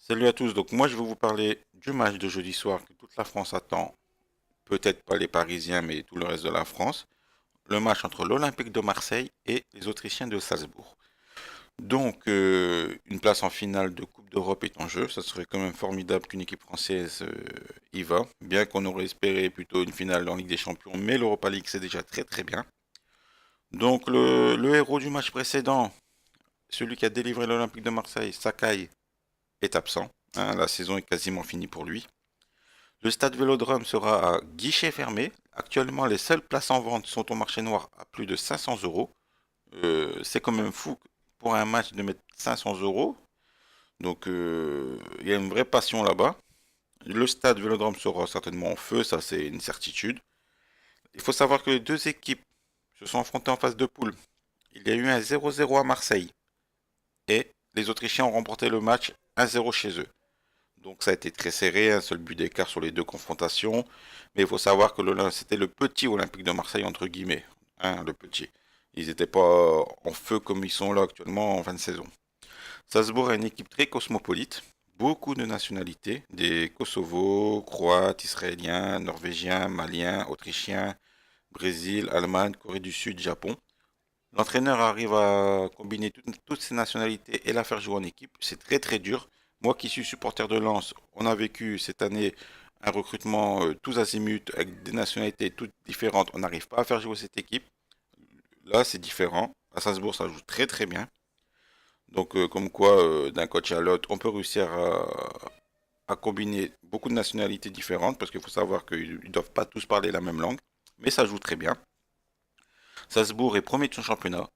Salut à tous, donc moi je vais vous parler du match de jeudi soir que toute la France attend, peut-être pas les Parisiens mais tout le reste de la France, le match entre l'Olympique de Marseille et les Autrichiens de Salzbourg. Donc une place en finale de Coupe d'Europe est en jeu, ça serait quand même formidable qu'une équipe française y va, bien qu'on aurait espéré plutôt une finale en Ligue des Champions, mais l'Europa League c'est déjà très très bien. Donc le héros du match précédent, celui qui a délivré l'Olympique de Marseille, Sakai, est absent, hein, la saison est quasiment finie pour lui. Le stade Vélodrome sera à guichet fermé. Actuellement, les seules places en vente sont au marché noir à plus de 500 euros. C'est quand même fou pour un match de mettre 500 euros. Donc, il y a une vraie passion là-bas. Le stade Vélodrome sera certainement en feu, ça c'est une certitude. Il faut savoir que les deux équipes se sont affrontées en phase de poule. Il y a eu un 0-0 à Marseille et les Autrichiens ont remporté le match 1-0 chez eux. Donc ça a été très serré, un seul but d'écart sur les deux confrontations. Mais il faut savoir que c'était le petit Olympique de Marseille, entre guillemets. Hein, le petit. Ils n'étaient pas en feu comme ils sont là actuellement en fin de saison. Salzbourg est une équipe très cosmopolite. Beaucoup de nationalités. Des Kosovo, Croates, Israéliens, Norvégiens, Maliens, Autrichiens, Brésil, Allemagne, Corée du Sud, Japon. L'entraîneur arrive à combiner toutes ces nationalités et la faire jouer en équipe. C'est très très dur. Moi qui suis supporter de Lens, on a vécu cette année un recrutement tous azimuts avec des nationalités toutes différentes. On n'arrive pas à faire jouer cette équipe. Là, c'est différent. À Salzbourg, ça joue très très bien. Donc, comme quoi, d'un coach à l'autre, on peut réussir à combiner beaucoup de nationalités différentes parce qu'il faut savoir qu'ils ne doivent pas tous parler la même langue. Mais ça joue très bien. Salzbourg est premier de son championnat.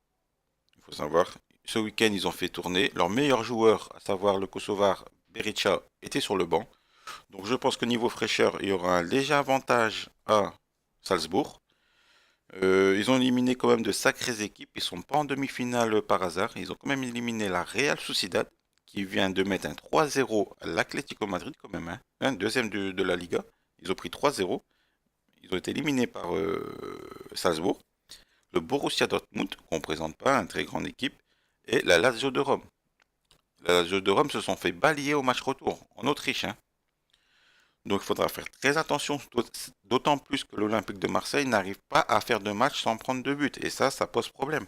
Il faut savoir, ce week-end, ils ont fait tourner. Leur meilleur joueur, à savoir le Kosovar Berisha, était sur le banc. Donc je pense que niveau fraîcheur, il y aura un léger avantage à Salzbourg. Ils ont éliminé quand même de sacrées équipes. Ils sont pas en demi-finale par hasard. Ils ont quand même éliminé la Real Sociedad, qui vient de mettre un 3-0 à l'Atlético Madrid quand même. Hein. Un deuxième de la Liga. Ils ont pris 3-0. Ils ont été éliminés par Salzbourg. Le Borussia Dortmund, qu'on ne présente pas, une très grande équipe, et la Lazio de Rome. La Lazio de Rome se sont fait balayer au match retour en Autriche. Hein. Donc il faudra faire très attention, d'autant plus que l'Olympique de Marseille n'arrive pas à faire de match sans prendre de but. Et ça pose problème.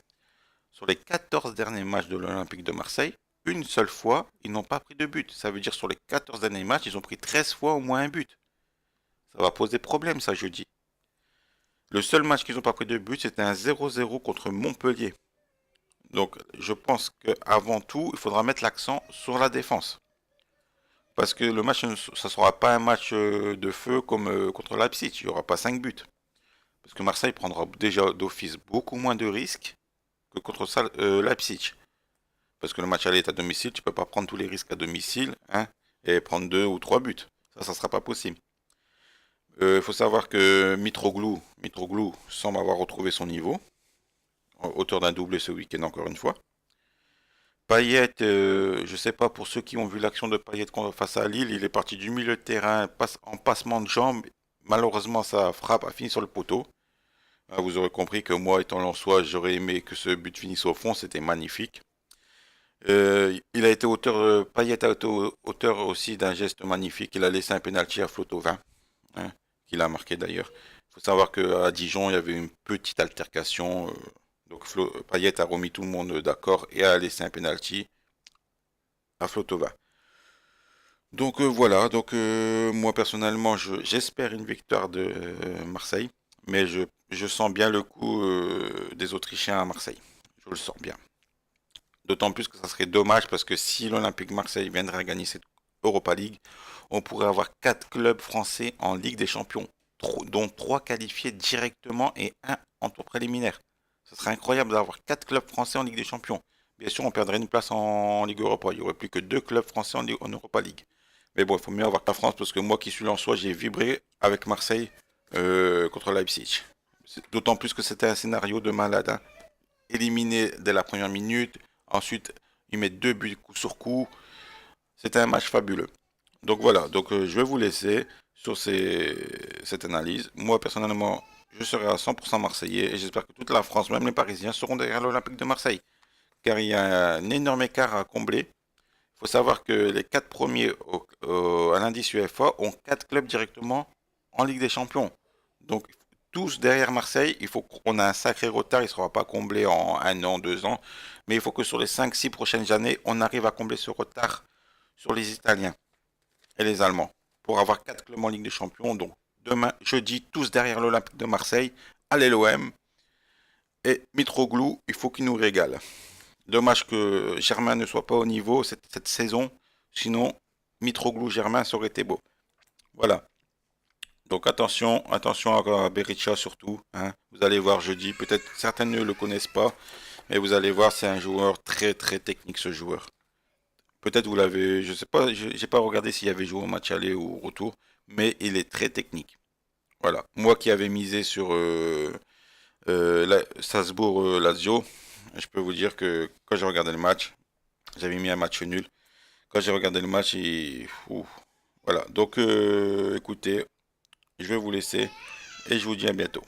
Sur les 14 derniers matchs de l'Olympique de Marseille, une seule fois, ils n'ont pas pris de but. Ça veut dire sur les 14 derniers matchs, ils ont pris 13 fois au moins un but. Ça va poser problème, ça, jeudi. Le seul match qu'ils n'ont pas pris de but, c'était un 0-0 contre Montpellier. Donc, je pense qu'avant tout, il faudra mettre l'accent sur la défense. Parce que le match, ça ne sera pas un match de feu comme contre Leipzig. Il n'y aura pas 5 buts. Parce que Marseille prendra déjà d'office beaucoup moins de risques que contre Leipzig. Parce que le match aller est à domicile, tu ne peux pas prendre tous les risques à domicile hein, et prendre 2 ou 3 buts. Ça ne sera pas possible. Il faut savoir que Mitroglou semble avoir retrouvé son niveau. Auteur d'un doublé ce week-end encore une fois. Payet, je sais pas pour ceux qui ont vu l'action de Payet face à Lille, il est parti du milieu de terrain en passement de jambes. Malheureusement, sa frappe a fini sur le poteau. Ah, vous aurez compris que moi, étant Lensois, j'aurais aimé que ce but finisse au fond, c'était magnifique. Il a été auteur, Payet a été auteur aussi d'un geste magnifique. Il a laissé un penalty à Flotovin, hein, qu'il a marqué d'ailleurs. Il faut savoir qu'à Dijon, il y avait une petite altercation. Donc Payet a remis tout le monde d'accord et a laissé un penalty à Flotova. Donc voilà, donc moi personnellement, j'espère une victoire de Marseille, mais je sens bien le coup des Autrichiens à Marseille. Je le sens bien. D'autant plus que ça serait dommage parce que si l'Olympique Marseille viendrait à gagner cette Europa League, on pourrait avoir 4 clubs français en Ligue des Champions, dont 3 qualifiés directement et un en tour préliminaire. Ce serait incroyable d'avoir 4 clubs français en Ligue des Champions. Bien sûr, on perdrait une place en Ligue Europa. Il n'y aurait plus que 2 clubs français en Europa League. Mais bon, il faut mieux avoir que la France parce que moi qui suis lensois, j'ai vibré avec Marseille contre Leipzig. D'autant plus que c'était un scénario de malade. Hein. Éliminé dès la première minute, ensuite ils mettent 2 buts coup sur coup. C'était un match fabuleux. Donc voilà, donc je vais vous laisser sur cette analyse. Moi personnellement, je serai à 100% marseillais et j'espère que toute la France, même les Parisiens, seront derrière l'Olympique de Marseille. Car il y a un énorme écart à combler. Il faut savoir que les 4 premiers à l'indice UEFA ont 4 clubs directement en Ligue des Champions. Donc, tous derrière Marseille, il faut qu'on a un sacré retard. Il ne sera pas comblé en 1 an, 2 ans. Mais il faut que sur les 5, 6 prochaines années, on arrive à combler ce retard sur les Italiens et les Allemands. Pour avoir 4 clubs en Ligue des Champions. Donc, demain, jeudi, tous derrière l'Olympique de Marseille. Allez l'OM. Et Mitroglou, il faut qu'il nous régale. Dommage que Germain ne soit pas au niveau cette saison. Sinon, Mitroglou Germain, ça aurait été beau. Voilà. Donc attention, attention à Berisha surtout, hein. Vous allez voir jeudi. Peut-être certains ne le connaissent pas, mais vous allez voir, c'est un joueur très très technique ce joueur. Peut-être vous l'avez, je sais pas, j'ai pas regardé s'il avait joué au match aller ou au retour, mais il est très technique. Voilà. Moi qui avais misé sur Salzbourg Lazio, je peux vous dire que quand j'ai regardé le match, j'avais mis un match nul. Quand j'ai regardé le match, voilà. Donc écoutez, je vais vous laisser et je vous dis à bientôt.